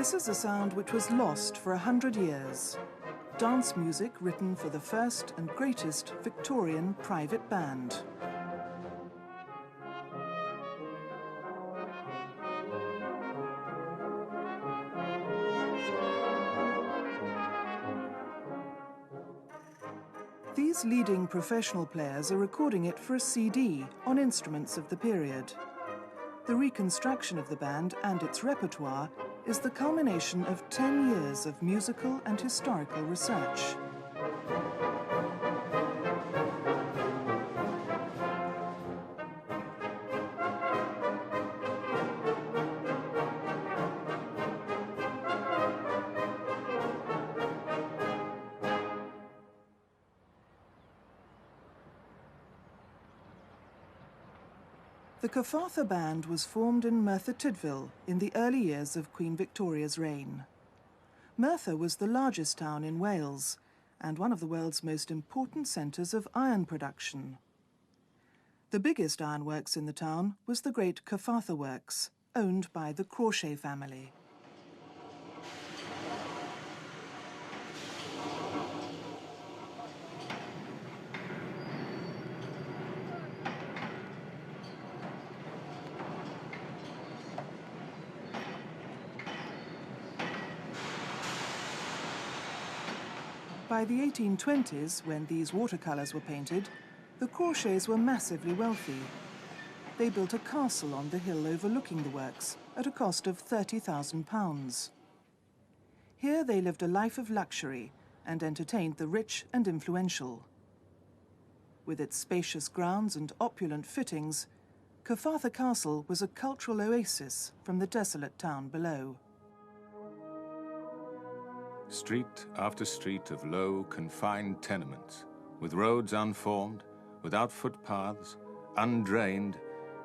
This is a sound which was lost for 100 years. Dance music written for the first and greatest Victorian private band. These leading professional players are recording it for a CD on instruments of the period. The reconstruction of the band and its repertoire is the culmination of 10 years of musical and historical research. The Cyfarthfa band was formed in Merthyr Tydfil in the early years of Queen Victoria's reign. Merthyr was the largest town in Wales and one of the world's most important centres of iron production. The biggest ironworks in the town was the great Cyfarthfa Works, owned by the Crauchete family. By the 1820s, when these watercolours were painted, the Crauchetes were massively wealthy. They built a castle on the hill overlooking the works at a cost of £30,000. Here they lived a life of luxury and entertained the rich and influential. With its spacious grounds and opulent fittings, Cyfarthfa Castle was a cultural oasis from the desolate town below. Street after street of low, confined tenements, with roads unformed, without footpaths, undrained,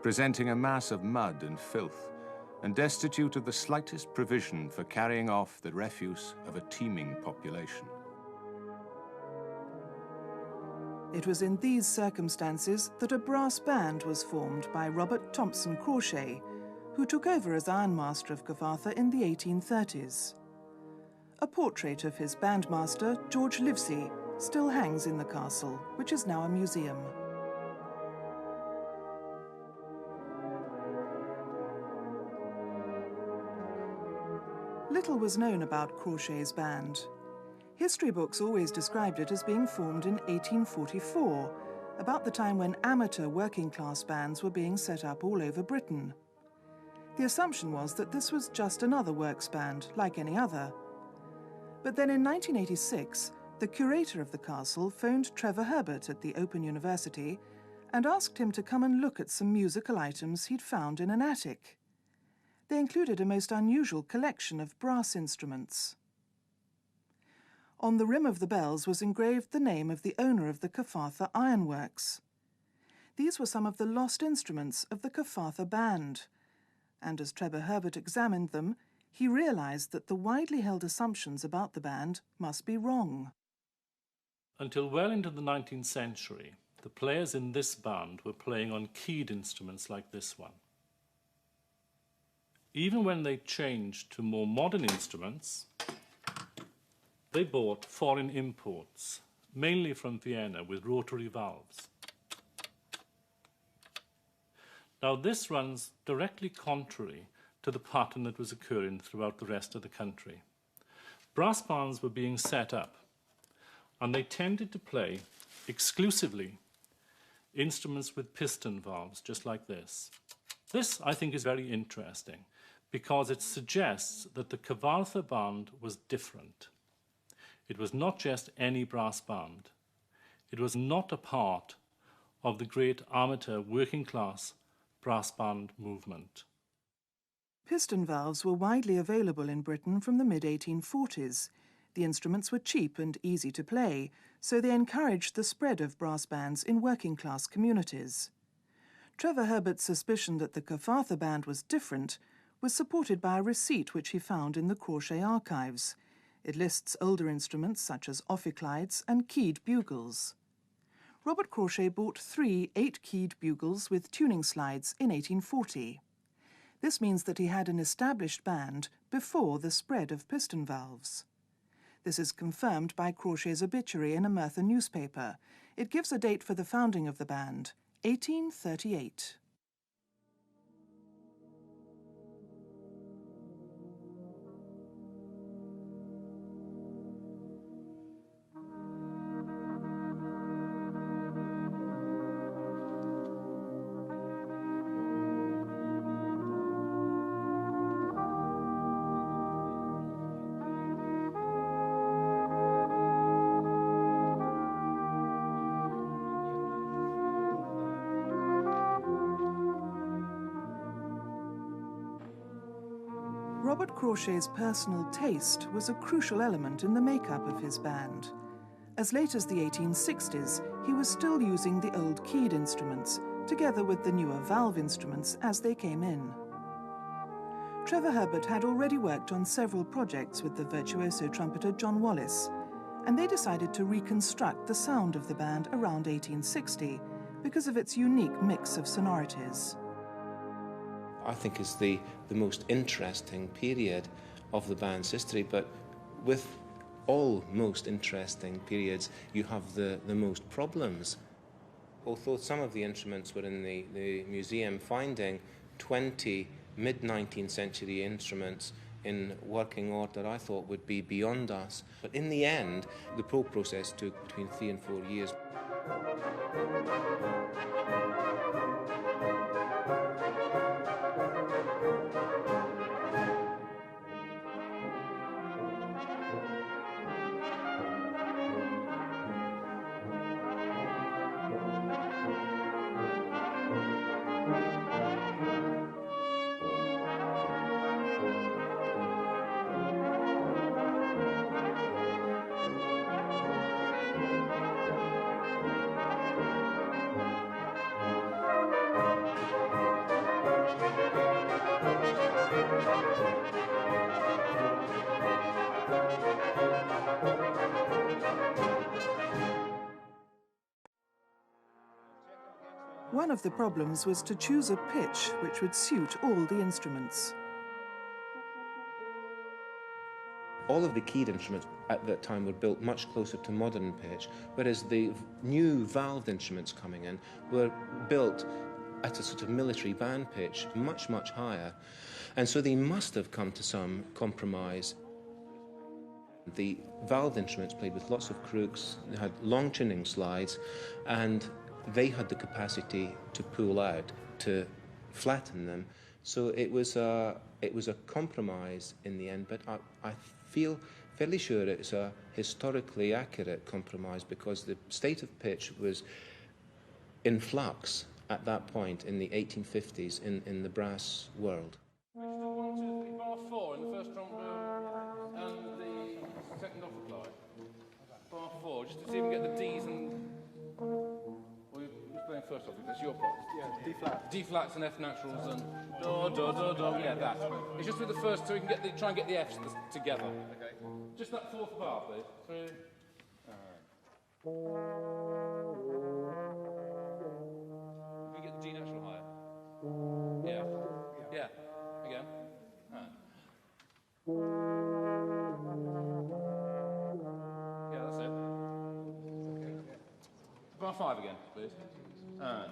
presenting a mass of mud and filth, and destitute of the slightest provision for carrying off the refuse of a teeming population. It was in these circumstances that a brass band was formed by Robert Thompson Crauchete, who took over as ironmaster of Cyfarthfa in the 1830s. A portrait of his bandmaster, George Livesey, still hangs in the castle, which is now a museum. Little was known about Crauchete's band. History books always described it as being formed in 1844, about the time when amateur working-class bands were being set up all over Britain. The assumption was that this was just another works band, like any other. But then in 1986, the curator of the castle phoned Trevor Herbert at the Open University and asked him to come and look at some musical items he'd found in an attic. They included a most unusual collection of brass instruments. On the rim of the bells was engraved the name of the owner of the Cyfarthfa ironworks. These were some of the lost instruments of the Cyfarthfa band, and as Trevor Herbert examined them, he realized that the widely held assumptions about the band must be wrong. Until well into the 19th century, the players in this band were playing on keyed instruments like this one. Even when they changed to more modern instruments, they bought foreign imports, mainly from Vienna, with rotary valves. Now this runs directly contrary to the pattern that was occurring throughout the rest of the country. Brass bands were being set up, and they tended to play exclusively instruments with piston valves, just like this. This, I think, is very interesting, because it suggests that the Cyfarthfa band was different. It was not just any brass band. It was not a part of the great amateur working-class brass band movement. Piston valves were widely available in Britain from the mid-1840s. The instruments were cheap and easy to play, so they encouraged the spread of brass bands in working-class communities. Trevor Herbert's suspicion that the Cyfarthfa band was different was supported by a receipt which he found in the Crauchete archives. It lists older instruments such as ophicleides and keyed bugles. Robert Crauchete bought 3 8-keyed bugles with tuning slides in 1840. This means that he had an established band before the spread of piston valves. This is confirmed by Crawshay's obituary in a Merthyr newspaper. It gives a date for the founding of the band, 1838. Robert Crawshay's personal taste was a crucial element in the makeup of his band. As late as the 1860s, he was still using the old keyed instruments, together with the newer valve instruments as they came in. Trevor Herbert had already worked on several projects with the virtuoso trumpeter John Wallis, and they decided to reconstruct the sound of the band around 1860 because of its unique mix of sonorities. I think is the most interesting period of the band's history, but with all most interesting periods, you have the most problems. Although some of the instruments were in the museum, finding 20 mid-19th century instruments in working order I thought would be beyond us. But in the end, the probe process took between 3 and 4 years. One of the problems was to choose a pitch which would suit all the instruments. All of the keyed instruments at that time were built much closer to modern pitch, whereas the new valved instruments coming in were built at a sort of military band pitch, much, much higher. And so they must have come to some compromise. The valved instruments played with lots of crooks, they had long tuning slides, and they had the capacity to pull out, to flatten them. So it was a compromise in the end, but I feel fairly sure it's a historically accurate compromise because the state of pitch was in flux at that point in the 1850s in the brass world. Bar 4 in the first trombone and the second upper bar 4, just to see if we can get the D's and... Playing first off, that's your part. Yeah, D flat. D flats and F naturals and do do do do. Yeah, that. It's just with the first, so we can try and get the Fs together. Okay. Just that fourth bar, please. 3. We get the G natural higher. Yeah. Yeah. Again. Yeah, that's it. Bar 5 again, please. Yeah,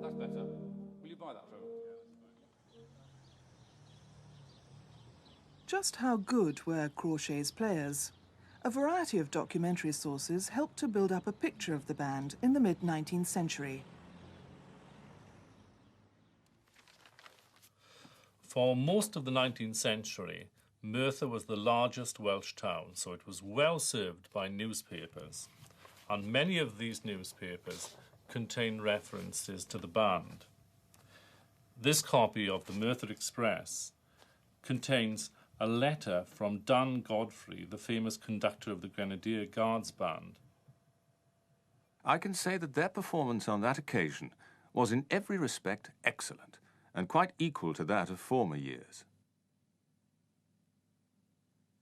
that's better. Will you buy that for him? Just how good were Crawshay's players? A variety of documentary sources helped to build up a picture of the band in the mid-19th century. For most of the 19th century, Merthyr was the largest Welsh town, so it was well served by newspapers. And many of these newspapers contain references to the band. This copy of the Merthyr Express contains a letter from Dan Godfrey, the famous conductor of the Grenadier Guards Band. I can say that their performance on that occasion was in every respect excellent and quite equal to that of former years.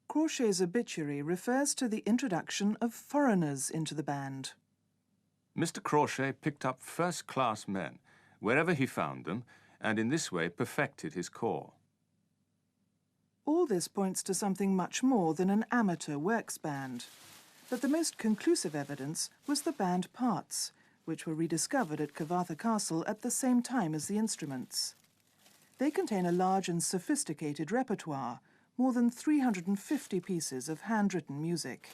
Crawshay's obituary refers to the introduction of foreigners into the band. Mr. Crawshay picked up first-class men wherever he found them, and in this way perfected his corps. All this points to something much more than an amateur works band. But the most conclusive evidence was the band parts, which were rediscovered at Cyfarthfa Castle at the same time as the instruments. They contain a large and sophisticated repertoire, more than 350 pieces of handwritten music.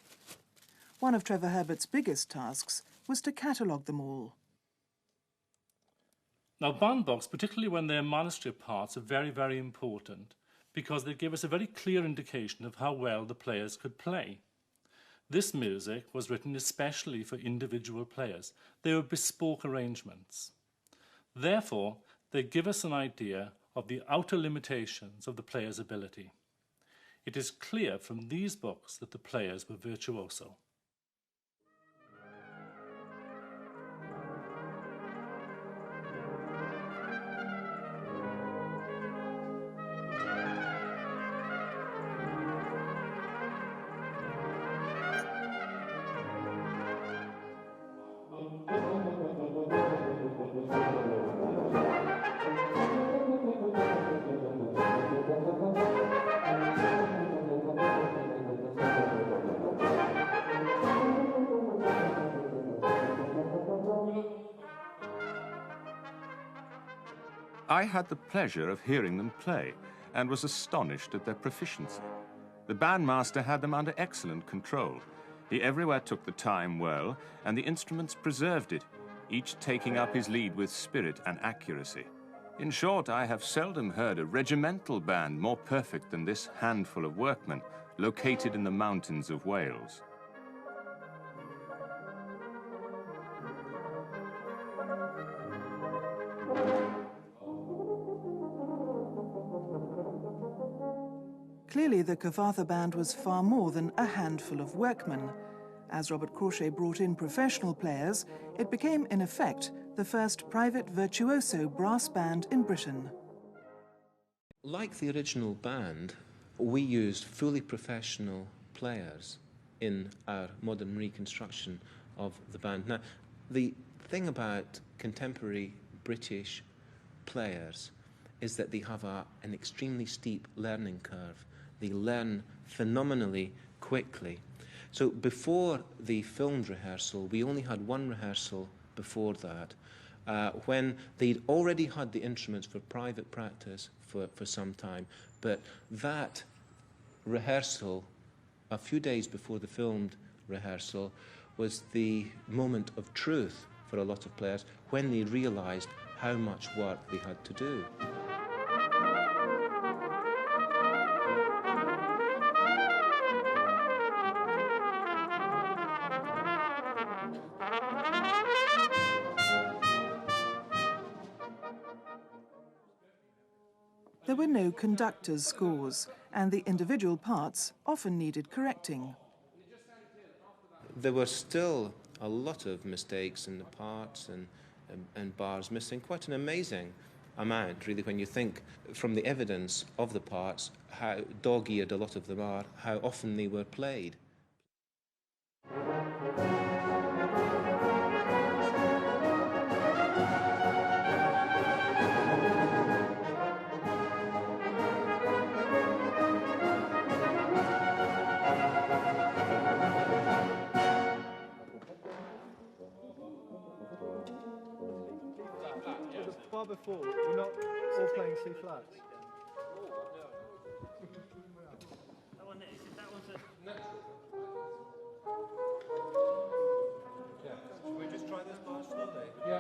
One of Trevor Herbert's biggest tasks was to catalogue them all. Now, bandboks, particularly when they're monastery parts, are very, very important because they give us a very clear indication of how well the players could play. This music was written especially for individual players. They were bespoke arrangements. Therefore, they give us an idea of the outer limitations of the player's ability. It is clear from these books that the players were virtuoso. I had the pleasure of hearing them play and was astonished at their proficiency. The bandmaster had them under excellent control. He everywhere took the time well, and the instruments preserved it, each taking up his lead with spirit and accuracy. In short, I have seldom heard a regimental band more perfect than this handful of workmen, located in the mountains of Wales. Clearly, the Cyfarthfa band was far more than a handful of workmen. As Robert Crawshay brought in professional players, it became, in effect, the first private virtuoso brass band in Britain. Like the original band, we used fully professional players in our modern reconstruction of the band. Now, the thing about contemporary British players is that they have an extremely steep learning curve. They learn phenomenally quickly. So before the filmed rehearsal, we only had one rehearsal before that, when they'd already had the instruments for private practice for some time. But that rehearsal, a few days before the filmed rehearsal, was the moment of truth for a lot of players when they realised how much work they had to do. There were no conductor's scores, and the individual parts often needed correcting. There were still a lot of mistakes in the parts and bars missing, quite an amazing amount, really, when you think from the evidence of the parts, how dog-eared a lot of them are, how often they were played. Bar before, we're not all playing C flats. Should we just try this bar slowly? Yeah.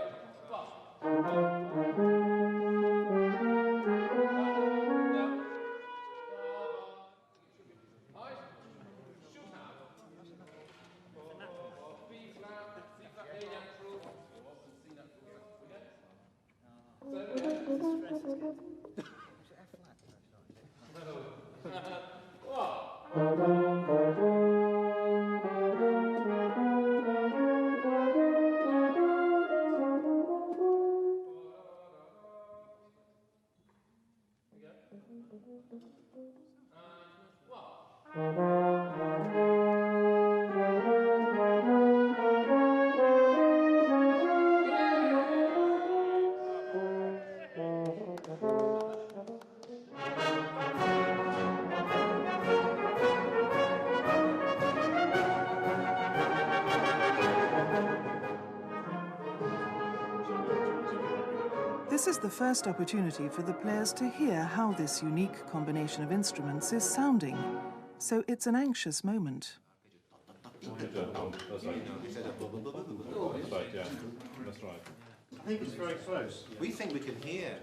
This is the first opportunity for the players to hear how this unique combination of instruments is sounding, so it's an anxious moment. That's right, yeah. That's right. I think it's very close. We think we can hear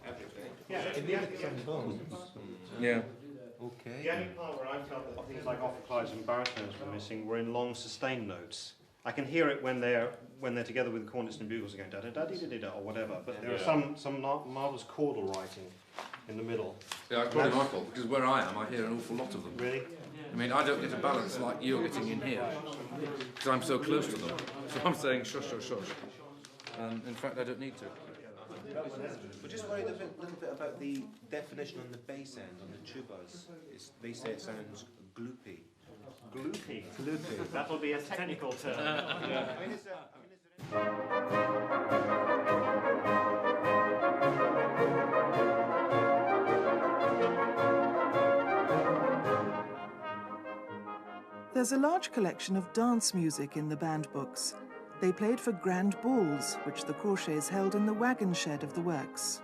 everything. Yeah, Yeah. Okay. the only part where I felt that things like ophicleides and baritones were missing were in long sustained notes. I can hear it when they're together with the cornets and bugles again, da da da da da da or whatever. But there are some marvelous chordal writing in the middle. Yeah, it's probably my fault, because where I am, I hear an awful lot of them. Really? I mean, I don't get a balance like you're getting in here, because I'm so close to them. So I'm saying shush, shush, shush. And in fact, I don't need to. We're just worried a little bit about the definition on the bass end, on the tubas. They say it sounds gloopy. Gloopy. Gloopy. That'll be a technical term. There's a large collection of dance music in the band books. They played for grand balls, which the Crawshays held in the wagon shed of the works.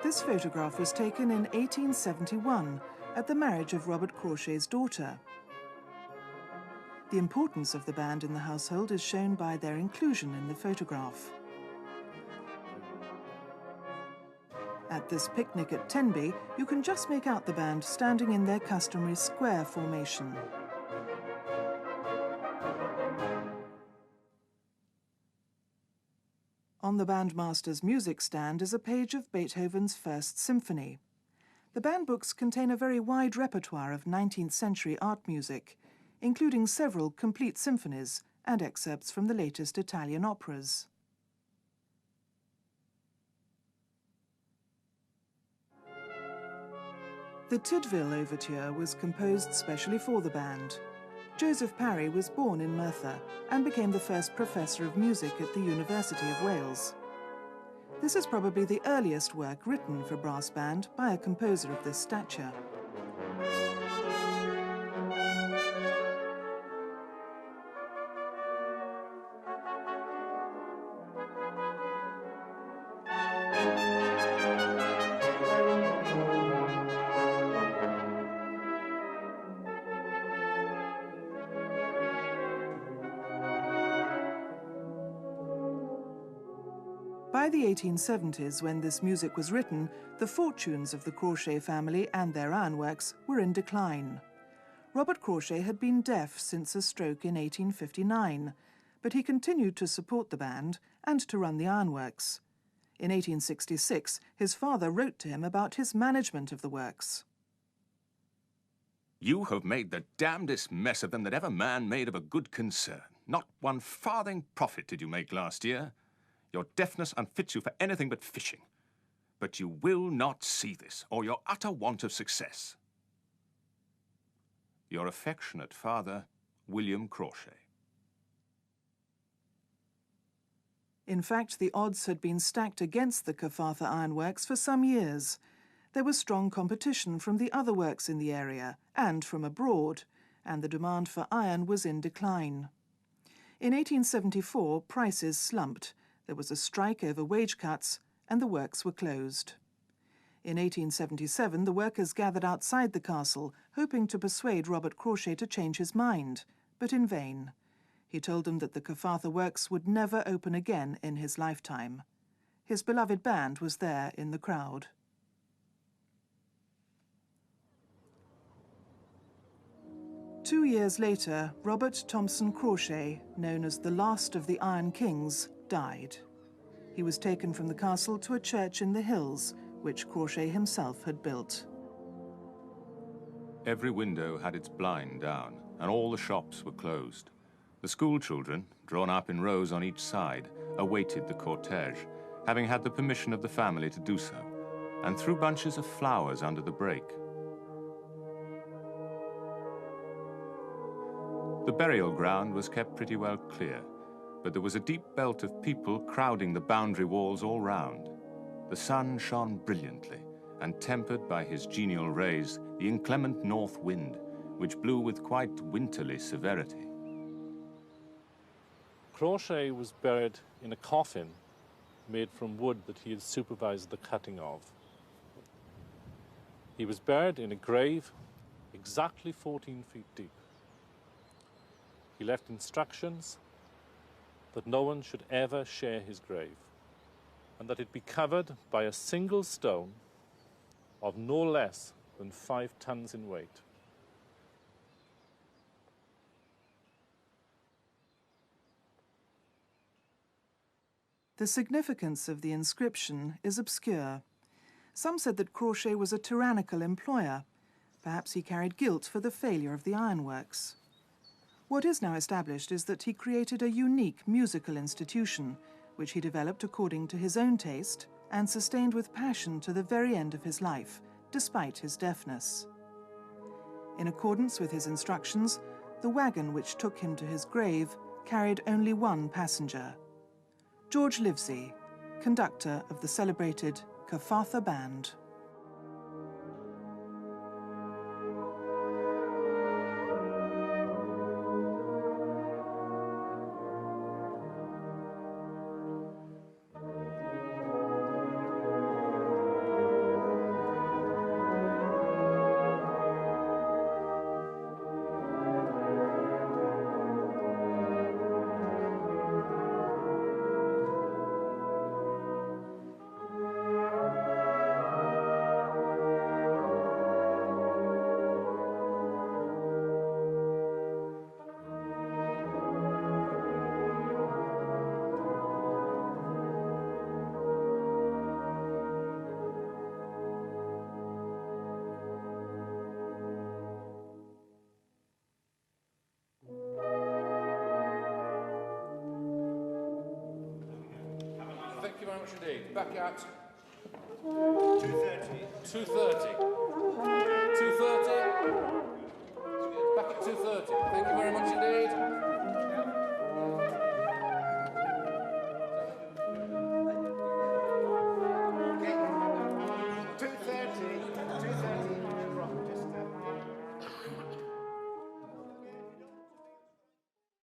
This photograph was taken in 1871 at the marriage of Robert Crawshay's daughter. The importance of the band in the household is shown by their inclusion in the photograph. At this picnic at Tenby, you can just make out the band standing in their customary square formation. On the bandmaster's music stand is a page of Beethoven's First Symphony. The band books contain a very wide repertoire of 19th century art music, including several complete symphonies and excerpts from the latest Italian operas. The Tydvil Overture was composed specially for the band. Joseph Parry was born in Merthyr and became the first professor of music at the University of Wales. This is probably the earliest work written for brass band by a composer of this stature. By the 1870s, when this music was written, the fortunes of the Crawshay family and their ironworks were in decline. Robert Crawshay had been deaf since a stroke in 1859, but he continued to support the band and to run the ironworks. In 1866, his father wrote to him about his management of the works. You have made the damnedest mess of them that ever man made of a good concern. Not one farthing profit did you make last year. Your deafness unfits you for anything but fishing. But you will not see this, or your utter want of success. Your affectionate father, William Crawshay. In fact, the odds had been stacked against the Cyfarthfa ironworks for some years. There was strong competition from the other works in the area and from abroad, and the demand for iron was in decline. In 1874, prices slumped. There was a strike over wage cuts, and the works were closed. In 1877, the workers gathered outside the castle, hoping to persuade Robert Crawshay to change his mind, but in vain. He told them that the Cyfarthfa works would never open again in his lifetime. His beloved band was there in the crowd. Two years later, Robert Thompson Crawshay, known as the last of the Iron Kings, died. He was taken from the castle to a church in the hills, which Crawshay himself had built. Every window had its blind down, and all the shops were closed. The school children, drawn up in rows on each side, awaited the cortege, having had the permission of the family to do so, and threw bunches of flowers under the brake. The burial ground was kept pretty well clear, but there was a deep belt of people crowding the boundary walls all round. the sun shone brilliantly, and tempered by his genial rays the inclement north wind, which blew with quite winterly severity. Crochet was buried in a coffin made from wood that he had supervised the cutting of. He was buried in a grave exactly 14 feet deep. He left instructions that no one should ever share his grave, and that it be covered by a single stone of no less than 5 tons in weight. The significance of the inscription is obscure. Some said that Crochet was a tyrannical employer. Perhaps he carried guilt for the failure of the ironworks. What is now established is that he created a unique musical institution, which he developed according to his own taste and sustained with passion to the very end of his life, despite his deafness. In accordance with his instructions, the wagon which took him to his grave carried only one passenger: George Livesey, conductor of the celebrated Cyfarthfa band. Thank you very much indeed. Back at 2:30. 2:30. 2:30.